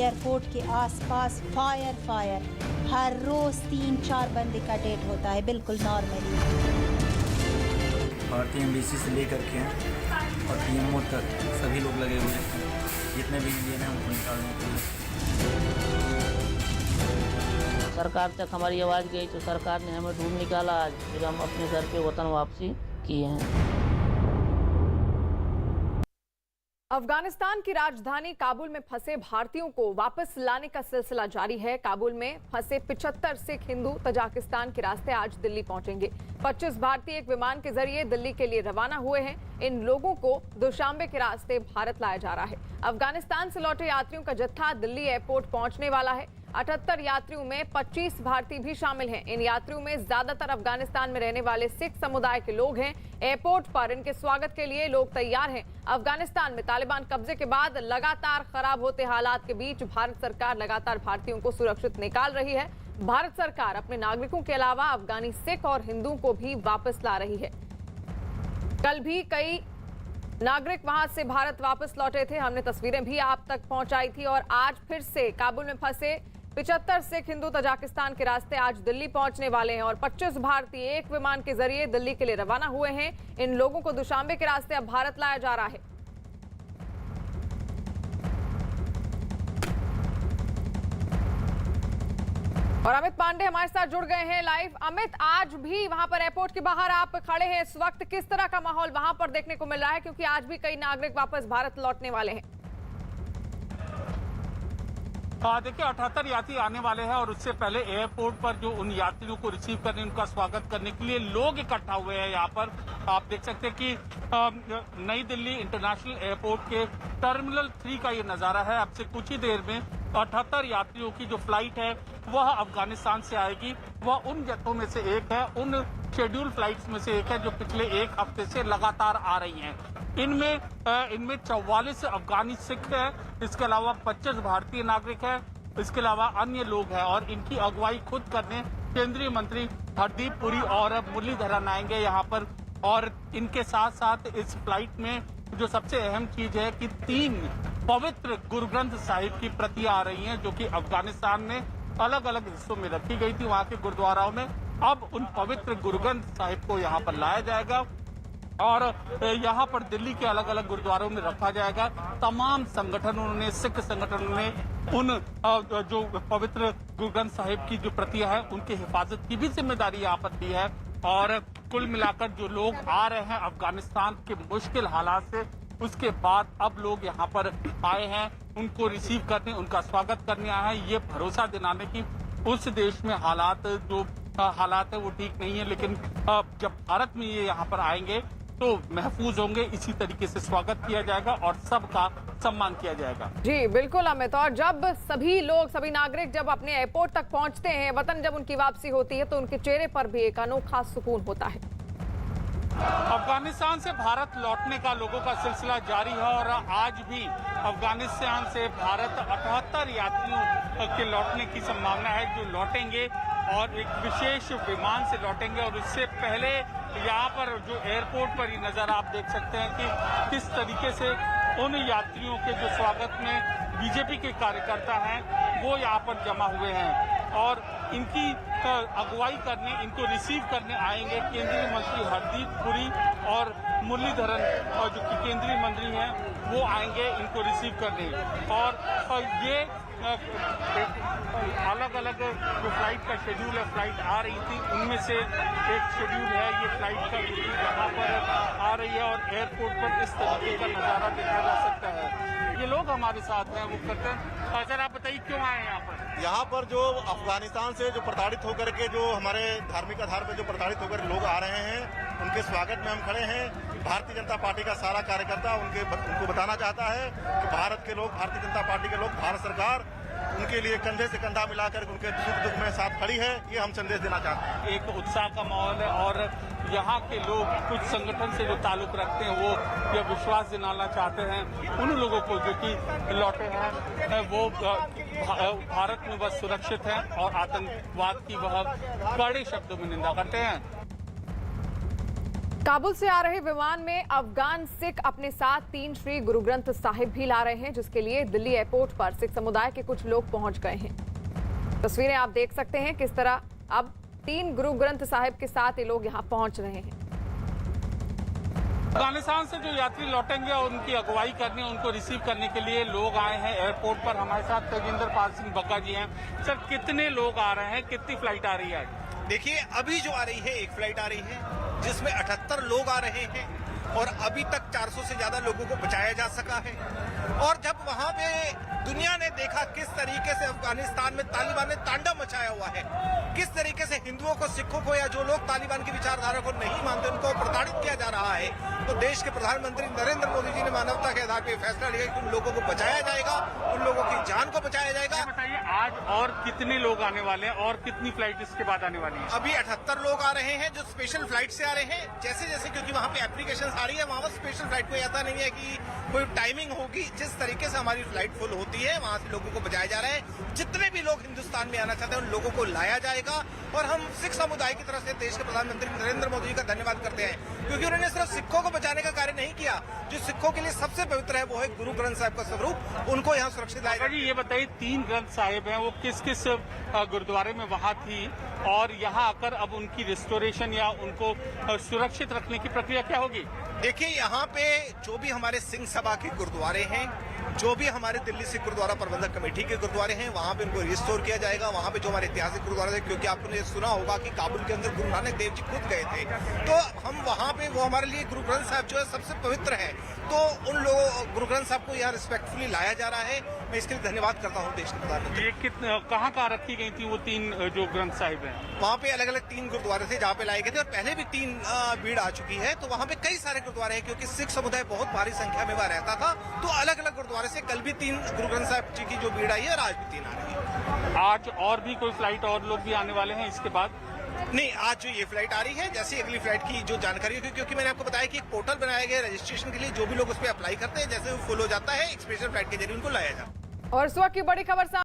Airport के आसपास fire हर रोज 3-4 बंदे का डेट होता है, बिल्कुल नॉर्मली। भारतीय एम्बेसी से लेकर के और पीएमओ तक सभी लोग लगे हुए हैं, जितने भी इंडियन हैं उनको निकालने के लिए। सरकार तक हमारी आवाज़ गई तो सरकार ने हमें ढूंढ निकाला। आज फिर हम अपने घर पे वतन वापसी किए हैं। अफगानिस्तान की राजधानी काबुल में फंसे भारतीयों को वापस लाने का सिलसिला जारी है। काबुल में फंसे 75 सिख हिंदू तजाकिस्तान के रास्ते आज दिल्ली पहुंचेंगे। 25 भारतीय एक विमान के जरिए दिल्ली के लिए रवाना हुए हैं। इन लोगों को दुशांबे के रास्ते भारत लाया जा रहा है। अफगानिस्तान से लौटे यात्रियों का जत्था दिल्ली एयरपोर्ट पहुंचने वाला है। 78 यात्रियों में 25 भारतीय भी शामिल हैं। इन यात्रियों में ज्यादातर अफगानिस्तान में रहने वाले सिख समुदाय के लोग हैं। एयरपोर्ट पर इनके स्वागत के लिए लोग तैयार हैं। अफगानिस्तान में तालिबान कब्जे के बाद लगातार खराब होते हालात के बीच भारत सरकार लगातार भारतीयों को सुरक्षित निकाल रही है। भारत सरकार अपने नागरिकों के अलावा अफगानी सिख और हिंदुओं को भी वापस ला रही है। कल भी कई नागरिक वहां से भारत वापस लौटे थे, हमने तस्वीरें भी आप तक पहुंचाई थी। और आज फिर से काबुल में फंसे 75 सिख हिंदू तजाकिस्तान के रास्ते आज दिल्ली पहुंचने वाले हैं और 25 भारतीय एक विमान के जरिए दिल्ली के लिए रवाना हुए हैं। इन लोगों को दुशांबे के रास्ते अब भारत लाया जा रहा है। और अमित पांडे हमारे साथ जुड़ गए हैं लाइव। अमित, आज भी वहां पर एयरपोर्ट के बाहर आप खड़े हैं, इस वक्त किस तरह का माहौल वहां पर देखने को मिल रहा है, क्योंकि आज भी कई नागरिक वापस भारत लौटने वाले हैं? देखिए 78 यात्री आने वाले हैं और उससे पहले एयरपोर्ट पर जो उन यात्रियों को रिसीव करने, उनका स्वागत करने के लिए लोग इकट्ठा हुए हैं। यहाँ पर आप देख सकते हैं कि नई दिल्ली इंटरनेशनल एयरपोर्ट के टर्मिनल 3 का ये नजारा है। अब से कुछ ही देर में 78 यात्रियों की जो फ्लाइट है वह अफगानिस्तान से आएगी। वह उन जत्थों में से एक है, उन शेड्यूल फ्लाइट्स में से एक है जो पिछले एक हफ्ते से लगातार आ रही हैं। इनमें 44 अफगानी सिख है, इसके अलावा 25 भारतीय नागरिक है, इसके अलावा अन्य लोग हैं। और इनकी अगुवाई खुद करने केंद्रीय मंत्री हरदीप पुरी और मुरलीधरन आएंगे यहाँ पर। और इनके साथ साथ इस फ्लाइट में जो सबसे अहम चीज है कि 3 पवित्र गुरु ग्रंथ साहिब की प्रतियां आ रही हैं, जो कि अफगानिस्तान में अलग अलग हिस्सों में रखी गई थी, वहां के गुरुद्वाराओं में। अब उन पवित्र गुरु ग्रंथ साहिब को यहाँ पर लाया जाएगा और यहाँ पर दिल्ली के अलग अलग गुरुद्वारों में रखा जाएगा। तमाम संगठनों ने, सिख संगठनों ने उन जो पवित्र गुरु ग्रंथ साहिब की जो प्रतियां है उनकी हिफाजत की भी जिम्मेदारी यहाँ पर दी है। और कुल मिलाकर जो लोग आ रहे हैं अफगानिस्तान के मुश्किल हालात से, उसके बाद अब लोग यहाँ पर आए हैं उनको रिसीव करने, उनका स्वागत करने आए हैं, ये भरोसा दिलाने की उस देश में हालात है वो ठीक नहीं है, लेकिन जब भारत में ये यहाँ पर आएंगे तो महफूज होंगे। इसी तरीके से स्वागत किया जाएगा और सबका सम्मान किया जाएगा। जी बिल्कुल अमित। और जब सभी लोग, सभी नागरिक जब अपने एयरपोर्ट तक पहुंचते हैं, वतन जब उनकी वापसी होती है, तो उनके चेहरे पर भी एक अनोखा सुकून होता है। अफगानिस्तान से भारत लौटने का लोगों का सिलसिला जारी है और आज भी अफगानिस्तान से भारत 78 यात्रियों के लौटने की संभावना है जो लौटेंगे और एक विशेष विमान से लौटेंगे। और उससे पहले यहाँ पर जो एयरपोर्ट पर ही नजर आप देख सकते हैं कि किस तरीके से उन यात्रियों के जो स्वागत में बीजेपी के कार्यकर्ता हैं वो यहाँ पर जमा हुए हैं और इनकी अगुवाई करने, इनको रिसीव करने आएंगे केंद्रीय मंत्री हरदीप पुरी और मुरलीधरन, और जो कि केंद्रीय मंत्री हैं वो आएंगे इनको रिसीव करने। और ये अलग अलग जो फ्लाइट का शेड्यूल है, फ्लाइट आ रही थी उनमें से एक शेड्यूल है ये फ्लाइट का, यहाँ पर आ रही है और एयरपोर्ट पर इस तरीके का नजारा देखा जा सकता है। ये लोग हमारे साथ हैं, वो करते हैं। सर आप बताइए क्यों आए हैं यहाँ पर? यहाँ पर जो अफगानिस्तान से जो प्रताड़ित होकर के, जो हमारे धार्मिक आधार पर जो प्रताड़ित होकर लोग आ रहे हैं, उनके स्वागत में हम खड़े हैं। भारतीय जनता पार्टी का सारा कार्यकर्ता उनको बताना चाहता है कि भारत के लोग, भारतीय जनता पार्टी के लोग, भारत सरकार उनके लिए कंधे से कंधा मिलाकर उनके सुख दुख में साथ खड़ी है, ये हम संदेश देना चाहते हैं। एक उत्साह का माहौल है और यहाँ के लोग कुछ संगठन से जो ताल्लुक रखते हैं वो यह विश्वास दिलाना चाहते हैं उन लोगों को जो कि लौटे हैं वो भारत में वह सुरक्षित हैं और आतंकवाद की वह कड़े शब्दों में निंदा करते हैं। काबुल से आ रहे विमान में अफगान सिख अपने साथ 3 श्री गुरु ग्रंथ साहिब भी ला रहे हैं, जिसके लिए दिल्ली एयरपोर्ट पर सिख समुदाय के कुछ लोग पहुंच गए हैं। तस्वीरें आप देख सकते हैं किस तरह अब 3 गुरु ग्रंथ साहिब के साथ ये लोग यहां पहुंच रहे हैं। अफगानिस्तान से जो यात्री लौटेंगे और उनकी अगुवाई करने, उनको रिसीव करने के लिए लोग आए हैं एयरपोर्ट पर। हमारे साथ तेजिंदर पाल सिंह बग्गा जी हैं। सर, कितने लोग आ रहे हैं, कितनी फ्लाइट आ रही है? देखिए, अभी जो आ रही है एक फ्लाइट आ रही है जिसमें 78 लोग आ रहे हैं और अभी तक 400 से ज्यादा लोगों को बचाया जा सका है। और जब वहां पे दुनिया ने देखा किस तरीके से अफगानिस्तान में तालिबान ने तांडव मचाया हुआ है, किस तरीके से हिंदुओं को, सिखों को या जो लोग तालिबान की विचारधारा को नहीं मानते उनको प्रताड़ित किया जा रहा है, तो देश के प्रधानमंत्री नरेंद्र मोदी जी ने मानवता के आधार पर फैसला लिया कि उन लोगों को बचाया जाएगा, उन लोगों की जान को बचाया जाएगा। बताइए, आज और कितने लोग आने वाले हैं और कितनी फ्लाइट इसके बाद आने वाली है? अभी 78 लोग आ रहे हैं जो स्पेशल फ्लाइट से आ रहे हैं। जैसे जैसे क्योंकि वहां पे एप्लीकेशन आ रही है, वहां पर स्पेशल फ्लाइट कोई ऐसा नहीं है कि कोई टाइमिंग होगी। जिस तरीके से हमारी फ्लाइट फुल होती है वहां से लोगों को बचाया जा रहा है। जितने भी लोग हिंदुस्तान में आना चाहते हैं उन लोगों को लाया जाएगा। और हम सिख समुदाय की तरफ से देश के प्रधानमंत्री नरेंद्र मोदी जी का धन्यवाद करते हैं, क्योंकि उन्होंने सिर्फ सिखों को बचाने का कार्य नहीं किया। जो सिखों के लिए सबसे पवित्र है वो है गुरु ग्रंथ साहिब का स्वरूप, उनको यहाँ सुरक्षित लाया। जी, ये बताइए, 3 ग्रंथ साहिब हैं, वो किस किस गुरुद्वारे में वहाँ थी और यहाँ आकर अब उनकी रिस्टोरेशन या उनको सुरक्षित रखने की प्रक्रिया क्या होगी? देखिए, यहाँ पे जो भी हमारे सिंह सभा के गुरुद्वारे हैं, जो भी हमारे दिल्ली सिख गुरुद्वारा प्रबंधक कमेटी के गुरुद्वारे हैं, वहाँ पे उनको रिस्टोर किया जाएगा। वहाँ पे जो हमारे ऐतिहासिक गुरुद्वारे थे, क्योंकि आपने सुना होगा कि काबुल के अंदर गुरु नानक देव जी खुद गए थे, तो हम वहाँ पे, वो हमारे लिए गुरु ग्रंथ साहिब जो है सबसे पवित्र है, तो उन लोगों गुरु ग्रंथ साहिब को यहाँ रिस्पेक्टफुली लाया जा रहा है। मैं इसके लिए धन्यवाद करता हूँ देश के प्रधानमंत्री। ये कहाँ रखी गई थी वो 3 जो ग्रंथ साहिब हैं? वहाँ पे अलग अलग 3 गुरुद्वारे थे जहाँ पे लाए गए थे, और पहले भी 3 भीड़ आ चुकी है। तो वहाँ पे कई सारे गुरुद्वारे हैं, क्योंकि सिख समुदाय बहुत भारी संख्या में वहाँ रहता था, तो अलग अलग गुरुद्वारे से कल भी 3 गुरु ग्रंथ साहिब जी की जो भीड़ आई है और आज भी 3 आ रही है। आज और भी कोई फ्लाइट और लोग भी आने वाले हैं इसके बाद? नहीं, आज जो ये फ्लाइट आ रही है, जैसे अगली फ्लाइट की जो जानकारी है, क्योंकि मैंने आपको बताया कि एक पोर्टल बनाया गया है रजिस्ट्रेशन के लिए, जो भी लोग उस पर अप्लाई करते हैं, जैसे वो फुल हो जाता है, एक स्पेशल फ्लाइट के जरिए उनको लाया जाता है। और इस वक्त की बड़ी खबर